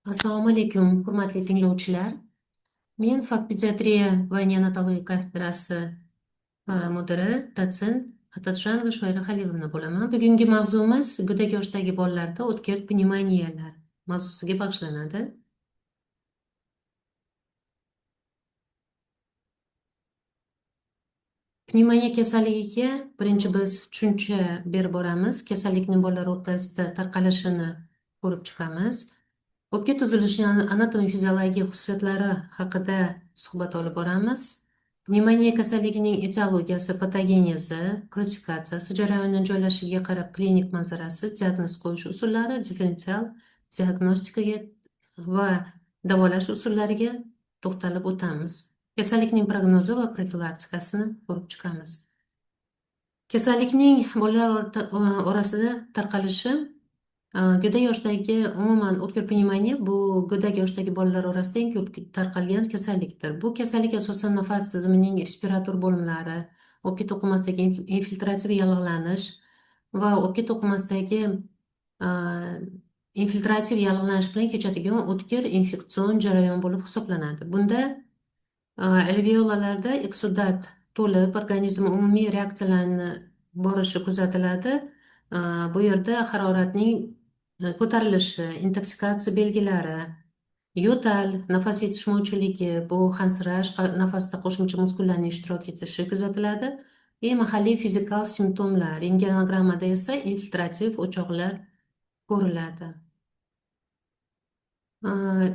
Assalomu alaykum, hurmatli tinglovchilar. Men fakt-pediatriya va neonatologiya kafedrasi mudiri, dotsent Otajonova Shoira Xalilovna bo'laman. Bugungi mavzumiz go'dak yoshdagi bolalarda o'tkir pnevmoniyalar mavzusiga bag'ishlanadi. Pnevmoniya kasalligiga birinchi biz tushuncha berib boramiz. Kasallikning bolalar o'rtasida tarqalishini ko'rib chiqamiz. O'pka tuzilishining anatom-fiziologik xususiyatlari haqida suhbat olib boramiz. Pnevmoniya kasalligining etiologiyasi, patogenezi, klassifikatsiyasi, jarayonning joylashuviga qarab klinik manzarasi, diagnoz qo'yish usullari, differensial diagnostikaga va davolash usullariga to'xtalib o'tamiz. Kasallikning prognozi va profilaktikasini ko'rib chiqamiz. Kasallikning bolalar orasida tarqalishi go'dak yoshdagi umuman o'tkir pnevmoniya bu go'dak yoshdagi bolalar orasida eng ko'p tarqalgan kasallikdir. Bu kasallik asosan nafas tizimining respirator bo'limlari, o'pka to'qimasidagi infiltrativ yallig'lanish va o'pka to'qimasidagi infiltrativ yallig'lanish bilan kechadigan o'tkir infeksion jarayon bo'lib hisoblanadi. Bunda alveolalarda eksudat to'lib organizm umumiy reaksiyalarni borishi kuzatiladi. Bu yerda haroratning ko'tarilishi, intoksikatsiya belgilari, yo'tal, nafas yetishmovchiligi, bu hansirash, nafasda qo'shimcha muskullarning ishtirok etishi kuzatiladi. Mahalliy fizikal simptomlar, rentgenogrammada esa infiltrativ o'choqlar ko'riladi.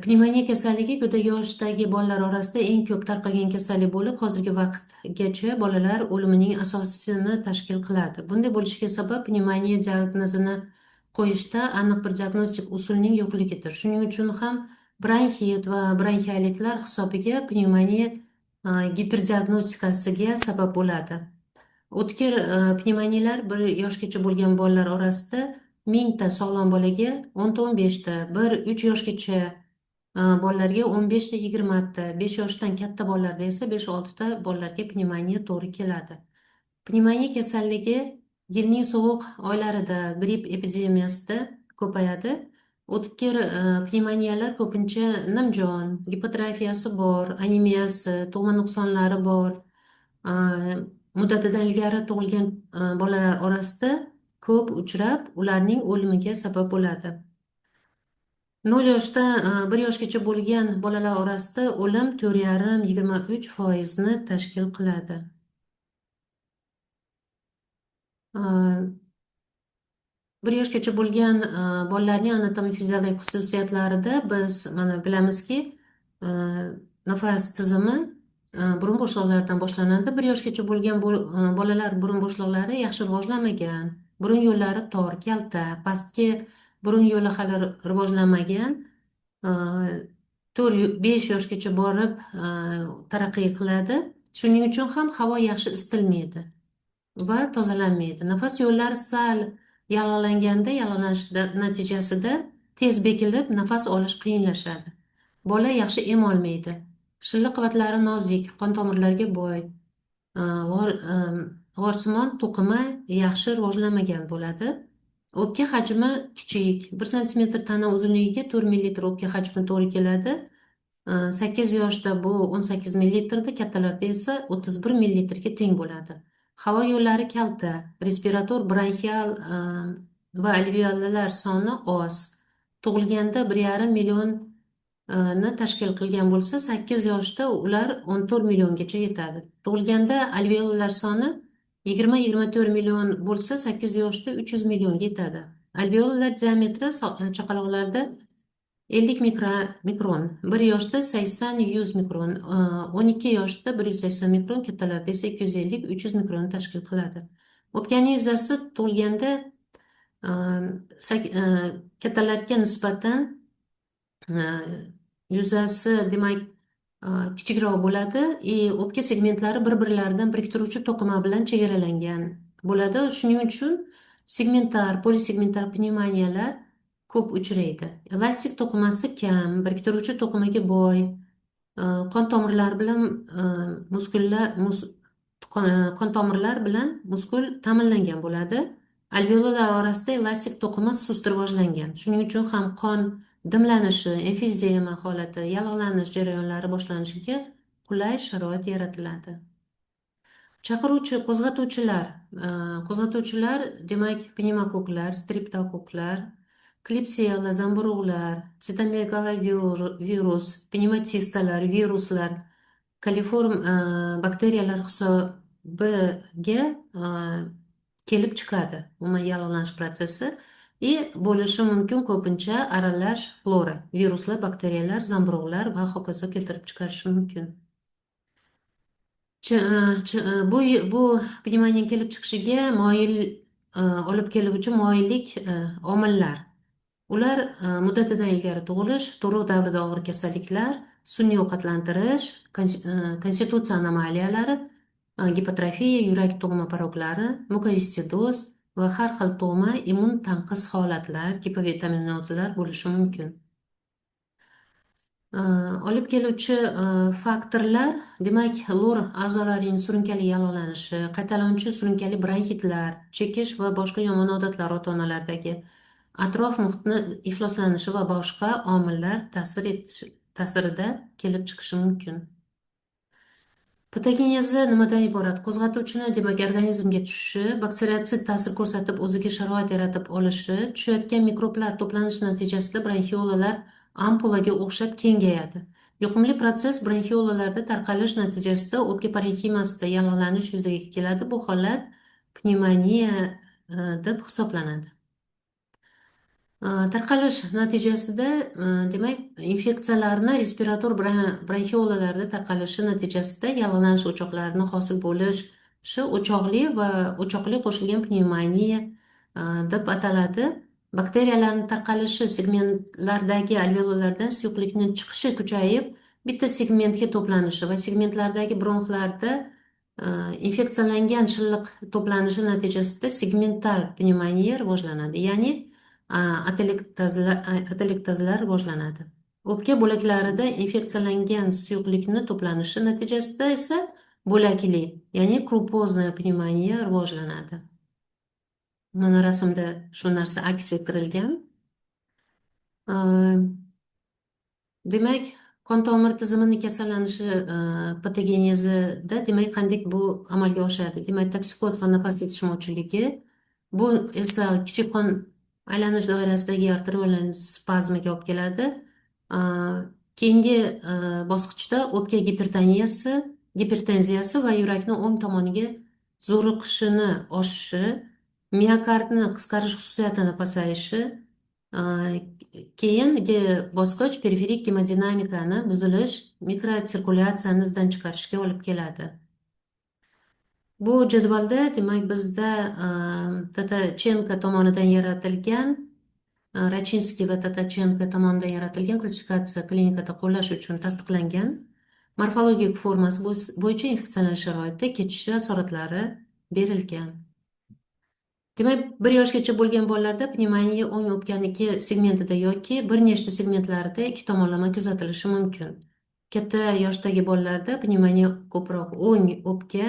Pnevmoniya kasalligi go'dak yoshdagi bolalar orasida eng ko'p tarqalgan kasallik bo'lib, hozirgi vaqtgacha bolalar o'limining asosini tashkil qiladi. Bunday bo'lishiga sabab pnevmoniya diagnozini qo'yishda aniq bir diagnostik usulning yo'qligidir. Shuning uchun ham bronxit va bronxialitlar hisobiga pnevmoniya giperdiagnostikasiga sabab bo'ladi. O'tkir pnevmoniyalar 1 yoshgacha bo'lgan bolalar orasida 1000 ta sog'lom bolaga 10 ta 15 ta, 1-3 yoshgacha bolalarga 15 ta 20 ta, 5 yoshdan katta bolalarda esa 5-6 ta bolalarga pnevmoniya to'g'ri keladi. Pnevmoniya kasalligi yilning sovuq oylarida gripp epidemiyasida ko'payadi. O'tkir pnevmoniyalar ko'pincha nimjon, gipotrofiyasi bor, anemiyasi, tug'ma nuqsonlari bor, muddatidan ilgari tug'ilgan bolalar orasida ko'p uchrab, ularning o'limiga sabab bo'ladi. 0 yoshdan 1 yoshgacha bo'lgan bolalar orasida o'lim 4,5-23% tashkil qiladi. 1 yoshgacha bo'lgan bolalarning anatom-fiziologik xususiyatlarida biz mana bilamizki, nafas tizimi burun bo'shliqlaridan boshlanadi. 1 yoshgacha bo'lgan bolalar burun bo'shliqlari yaxshi rivojlanmagan, burun yo'llari tor, kalta, pastki burun yo'li hali rivojlanmagan. 4-5 yoshgacha borib taraqqiy qiladi. Shuning uchun ham havo yaxshi isitilmaydi va tozalanmaydi. Nafas yo'llari sal yallig'langanda, yallig'lanish natijasida tez bekilib, nafas olish qiyinlashadi. Bola yaxshi em olmaydi. Shilliq qavatlari nozik, qon tomirlarga boy, g'orsimon to'qima yaxshi rivojlanmagan bo'ladi. O'pka hajmi kichik, 1 santimetr tana uzunligiga 4 millilitr o'pka hajmi to'g'ri keladi. 8 yoshda bu 18 millilitrda, kattalarda esa 31 millilitrga teng bo'ladi. Havo yo'llari kalta, respirator, bronxial va alveolar soni oz. Tug'ilganda 1,5 million ni tashkil qilgan bo'lsa, 8 yoshda ular 14 milliongacha yetadi. Tug'ilganda alveolar soni 20-24 million bo'lsa, 8 yoshda 300 millionga yetadi. Alveolar diametri chaqaloqlarda 50 mikron, 1 yoshda 80-100 mikron, 12 yoshda 180 mikron, kattalarda esa 250-300 mikron tashkil qiladi. O'pkaning yuzasi tug'ilganda kattalarga nisbatan yuzasi demak kichikroq bo'ladi. O'pka segmentlari bir-birlaridan biriktiruvchi to'qima bilan chegaralangan bo'ladi. Shuning uchun segmentar, polisegmentar pnevmoniyalar ko'p uchraydi. Elastik to'qimasi kam, biriktiruvchi to'qimaga boy, qon tomirlari bilan qon tomirlar bilan muskul ta'minlangan bo'ladi. Alveolar orasida elastik to'qima sust rivojlangan. Shuning uchun ham qon dimlanishi, emfizema holati, yallig'lanish jarayonlari boshlanishiga qulay sharoit yaratiladi. Chaqiruvchi qo'zg'atuvchilar. Qo'zg'atuvchilar demak pnevmokoklar, streptokoklar, klebsiella zamburug'lar, sitomegalovirus, pnevmotistalar, viruslar, koliform bakteriyalar hisobiga kelib chiqadi. Umuman yallig'lanish protsessi bo'lishi mumkin ko'pincha aralash flora, viruslar, bakteriyalar, zamburug'lar va hokazo keltirib chiqarishi mumkin. Bu pnevmoniyaning kelib chiqishiga olib keluvchi moyillik omillar. Ular muddatidan ilgari tug'ilish, tug'ruq davrida og'ir kasalliklar, sun'iy ovqatlantirish, konstitutsiya anomaliyalari, gipotrofiya, yurak tug'ma paroklari, mukovistsidoz va har xil tug'ma immun tanqis holatlar, gipovitaminozlar bo'lishi mumkin. Olib keluvchi faktorlar, demak, lor a'zolarining surunkali yallig'lanishi, qaytalanuvchi surunkali bronxitlar, chekish va boshqa yomon odatlar ota-onalardagi atrof muhitni ifloslanishi va boshqa omillar ta'sirida kelib chiqishi mumkin. Patogenezi nimadan iborat? Qo'zg'atuvchini, demak, organizmga tushishi, bakteriotsid ta'sir ko'rsatib, o'ziga sharoit yaratib olishi, tushayotgan mikroblar to'planishi natijasida bronxiolalar ampulaga o'xshab kengayadi. Yuqumli protsess bronxiolalarda tarqalish natijasida o'pka parenximasida yallig'lanish yuzaga keladi. Bu holat pnevmoniya deb hisoblanadi. Tarqalish natijasida, demak, infeksiyalarni respirator bronxiolalarda tarqalishi natijasida yallig'lanish o'choqlarini hosil bo'lishi o'choqli va o'choqli qo'shilgan pnevmoniya deb ataladi. Bakteriyalarning tarqalishi segmentlardagi alveolardan suyuqlikning chiqishi kuchayib, bitta segmentga to'planishi va segmentlardagi bronxlarda infeksiyalangan shilliq to'planishi natijasida segmental pnevmoniya rivojlanadi, ya'ni atelektazlar rivojlanadi. O'pka bo'laklarida infeksiyalangan suyuqlikni to'planishi natijasida esa bo'lakli, ya'ni krupozna pnevmoniya rivojlanadi. Mana rasmda shu narsa aks ettirilgan. Demak, qon tomir tizimining kasallanishi patogenezida, demak, qanday bu amalga oshadi? Demak, toksikoz va nafas yetishmovchiligi, bu esa kichik qon aylanish doirasidagi arterial spazmiga olib keladi. Keyingi bosqichda o'pka gipertenziyasi va yurakni o'ng tomoniga zo'riqishini oshishi, miokardni qisqarish xususiyatini pasayishi, keyingi bosqich periferik gemodinamikani buzilish, mikrotsirkulyatsiyani izdan chiqarishga olib keladi. Bu jadvalda, demak, bizda Tatachenko tomonidan yaratilgan, Rachinskiy va Tatachenko tomonidan yaratilgan klassifikatsiya klinikada qo'llash uchun tasdiqlangan morfologik formasi bo'yicha infeksional sharoitda kechishi asoratlari berilgan. Demak, 1 yoshgacha bo'lgan bolalarda pnevmoniya o'ng o'pkaniki segmentida yoki bir nechta segmentlarida ikki tomonlama kuzatilishi mumkin. Katta yoshdagi bolalarda pnevmoniya ko'proq o'ng o'pka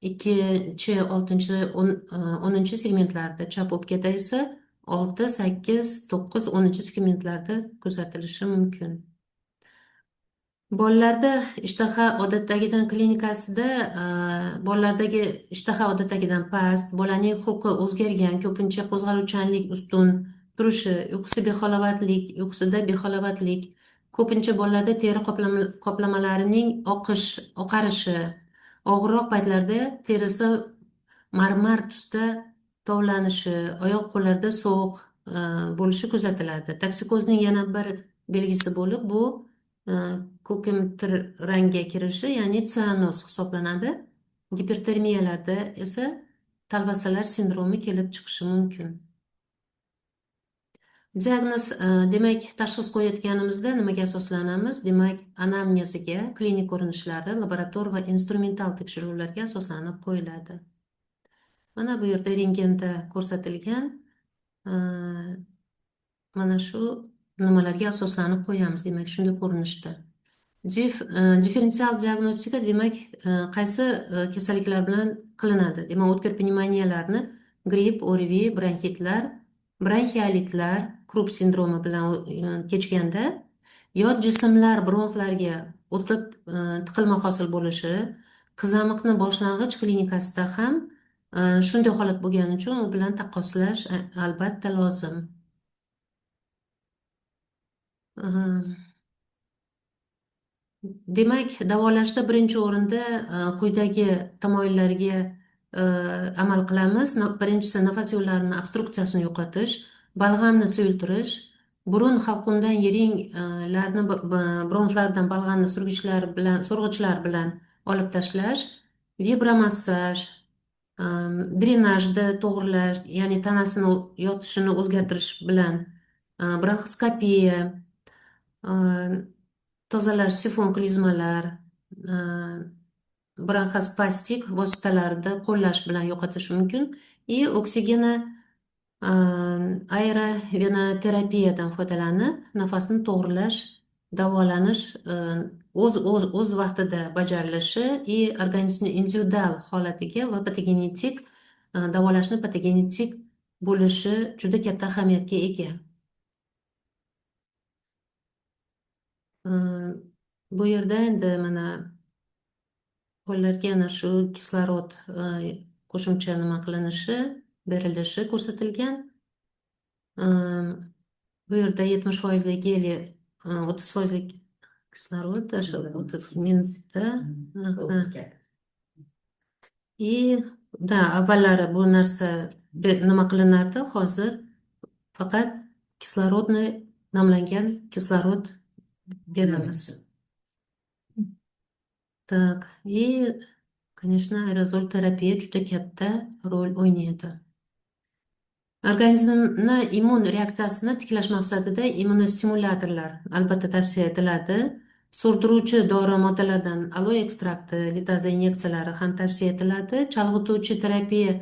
2, 6, 10 segmentlarda, chap o'pkada esa 6, 8, 9, 10 segmentlarda kuzatilishi mumkin. Bolalarda ishtaha odatdagidan klinikasida bolalardagi ishtaha odatdagidan past, bolaning xulqi o'zgargan, ko'pincha qo'zg'aluvchanlik ustun turishi, uyqusida behalovatlik, ko'pincha bolalarda teri qoplamalarining oqarishi, og'irroq paytlarda terisi marmar tusda tovlanishi, oyoq qo'llarda sovuq bo'lishi kuzatiladi. Toksikozning yana bir belgisi bo'lib, bu ko'kimtir rangga kirishi, ya'ni sianoz hisoblanadi. Gipertermiyalarda esa talvasalar sindromi kelib chiqishi mumkin. Diagnoz, demak, tashxis qo'yayotganimizda nimaga asoslanamiz? Demak, anamneziga, klinik ko'rinishlari, laborator va instrumental tekshiruvlarga asoslanib qo'yiladi. Mana bu yerda rentgenda ko'rsatilgan mana shu nimalarga asoslanib qo'yamiz, demak, shunday ko'rinishda. Differensial diagnostika, demak, qaysi kasalliklar bilan qilinadi? Demak, o'tkir pnevmoniyalarni gripp, ORV, bronxitlar bronxialitlar, Krupp sindromi bilan kechganda yot jismlar bronxlarga o'tib tiqilma hosil bo'lishi, qizamiqni boshlang'ich klinikasida ham shunday holat bo'lgani uchun u bilan taqqoslash albatta lozim. Demak, davolashda birinchi o'rinda quyidagi tamoyillarga amal qilamiz. Birinchisi nafas yo'llarini obstruksiyasini yo'qotish, balg'amni suyultirish, burun halqumdan yiring larni bronxlardan balg'amni so'rg'ichlar bilan olib tashlash, vibromassaj, drenajni to'g'irlash, ya'ni tanasini yotishini o'zgartirish bilan bronxoskopiya, tozalash sifon klizmalar, bronxospastik vositalarida qo'llash bilan yo'qotish mumkin. Oksigena aerovenoterapiyadan foydalanib, nafasni to'g'irlash, davolanish o'z vaqtida bajarilishi organizmni individual holatiga va patogenetik davolashni patogenetik bo'lishi juda katta ahamiyatga ega. Bu yerda endi mana qo'llarga ana shu kislorod qo'shimcha nima qilinishi, berilishi ko'rsatilgan. Bu yerda 70% geli, 30% kislorod, o'sha 30 minutda. Avvallari bu narsa nima qilinardi, hozir faqat namlangan kislorod beramiz. Так, конечно, aerozol terapiya juda katta rol o'ynaydi. Organizmni immun reaksiyasini tiklash maqsadida immunostimulyatorlar albatta tavsiya etiladi. So'rdiruvchi dori moddalardan aloe ekstrakti, litaza inyeksiyalari ham tavsiya etiladi. Chalg'ituvchi terapiya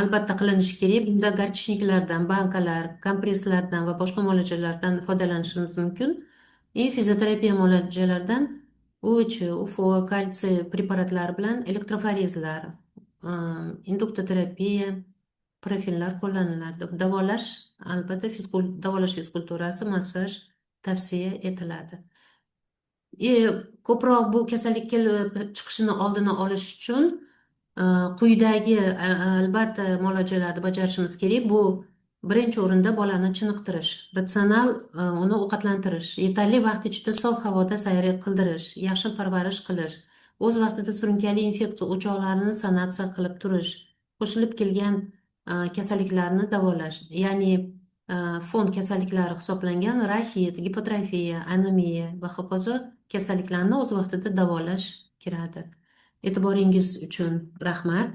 albatta qilinishi kerak. Bunda горчичникlardan, bankalar, kompresslardan va boshqa muolajalardan foydalanishimiz mumkin. Fizioterapiya muolajalaridan UV, UFO, kalsiy preparatlari bilan elektroforezlar, induktoterapiya, profillar qo'llaniladi. Davolash, albatta davolash fizkulturasi, massaj tavsiya etiladi. Ko'proq bu kasallik kelib chiqishini oldini olish uchun quyidagi albatta muolajalarni bajarishimiz kerak. Bu birinchi o'rinda bolani chiniqtirish, ratsional uni ovqatlantirish, yetarli vaqt ichida sof havoda sayr qildirish, yaxshi parvarish qilish, o'z vaqtida surunkali infeksiya o'choqlarini sanatsiya qilib turish, qo'shilib kelgan kasalliklarni davolash, ya'ni fon kasalliklari hisoblangan raxit, gipotrofiya, anemiya va hokazo kasalliklarni o'z vaqtida davolash kiradi. E'tiboringiz uchun rahmat.